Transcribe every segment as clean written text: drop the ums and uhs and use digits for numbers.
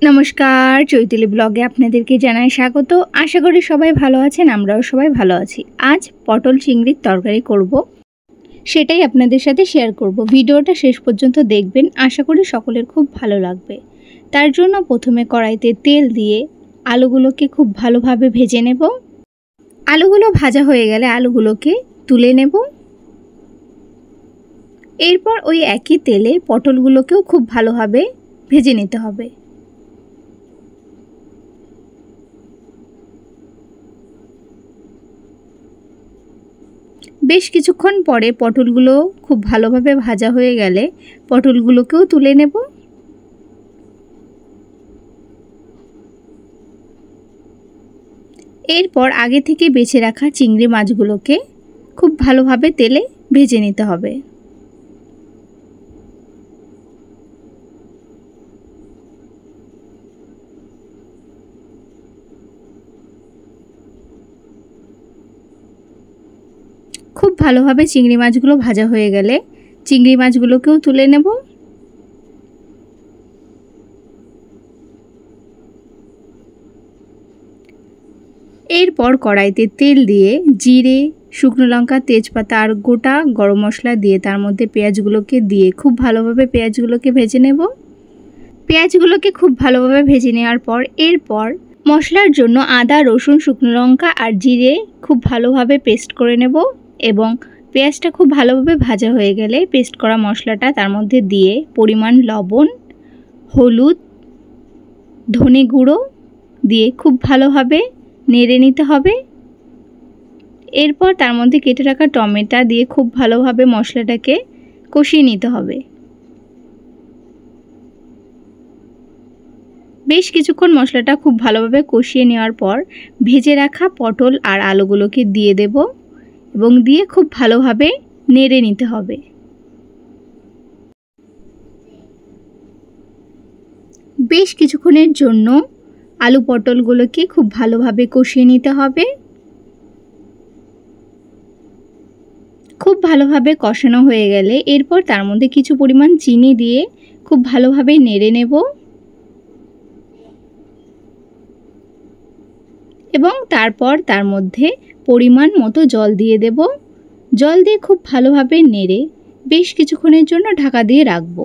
नमस्कार चैताली ब्लगे आपनादेरके जानाई स्वागत। आशा करी सबाई भालो आछेन, आमराओ सबाई भालो आछि। आज पटल चिंगड़िर तरकारी करब, सेटाई आपनादेर साथे शेयर करब। भिडियोटा शेष पर्यन्त देखबेन, आशा करी सकलेर खूब भालो लागबे। तार जोन्नो प्रथमे कड़ाइते तेल दिए आलुगुलोके खूब भालोभाबे भेजे नेब। आलुगुलो भाजा हये गेले आलुगुलोके तुले नेब। एरपर ओई एकई तेले पटलगुलोकेও खूब भालोभाबे भेजे निते हबे। बेश किछुक्षण परे पटलगुलो खूब भालोभाबे भाजा हये गेले पटलगुलोकेও तुले नेब। एरपर आगे थेके बेছে রাখা চিংড়ি মাছগুলোকে खूब भालोभाबे तेले भेजे निते हबे। खूब भालोभाबे चिंगड़ी माछगुलो भाजा हये गेले चिंगड़ी माछगुलोकेও तुले नेब। एरपर कड़ाइते तेल दिए जिरे शुकनो लंका तेजपाता और गोटा गरम मशला दिए तार मध्य पेঁয়াজগুলোকে दिए खूब भालोभाबे पेঁয়াজগুলোকে भेजे नेब। पेঁয়াজগুলোকে खूब भालोभाबे भेजे नेওয়ার पर एरपर मशलार जोन्नो आदा रसुन शुकनो लंका और जिरे खूब भालोभाबे पेस्ट करे नेब एबं पेঁয়াজটা खूब भालोभाबे भाजा हये गेले पेस्ट करा मशलाटा तार मध्य दिए परिमाण लवण हलुद धने गुঁড়ো दिए खूब भालोभाबे नेড়ে নিতে হবে। এরপর তার মধ্যে কেটে রাখা টমেটো দিয়ে খুব ভালোভাবে মশলাটাকে কষিয়ে নিতে হবে। বেশ কিছুক্ষণ মশলাটা খুব ভালোভাবে কষিয়ে নেওয়ার পর ভেজে রাখা পটল আর আলুগুলোকে দিয়ে দেব এবং দিয়ে খুব ভালোভাবে নেড়ে নিতে হবে। বেশ কিছুক্ষণের জন্য आलू पटलगुलोके खूब भालोभाबे कषिए निते हबे। खूब भालोभाबे कषानो हये गेले एरपर तार मध्य किछु परिमाण चीनी दिए खूब भालोभाबे नेड़े नेब एबं तारपर तार मध्य परिमाण मतो जल दिए देब। जल दिए खूब भालोभाबे नेड़े बेश किछुक्षणेर जोन्नो ढाका दिए राखबो।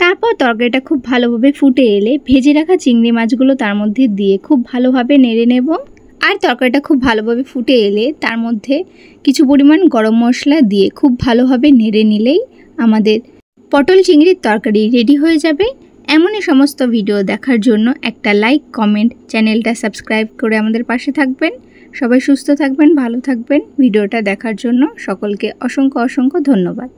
तारपर तरकारिटा खूब भालोभाबे फुटे एले भेजे राखा चिंगड़ी माछगुलो तार मध्य दिए खूब भालोभाबे नेड़े नेब और तरकारिटा खूब भालोभाबे फुटे एले तार मध्य किछु परिमाण गरम मशला दिए खूब भालोभाबे नेड़े निलेई आमादेर पटल चिंगड़िर तरकारी रेडी हये जाबे। एमनई समस्त भिडियो देखार जोन्नो एकटा लाइक कमेंट चैनलटा सबस्क्राइब करे आमादेर पाशे थाकबेन। सबाई सुस्थ थाकबेन, भालो थाकबेन। भिडियोटा देखार जोन्नो सकलके असंख्य असंख्य धन्यवाद।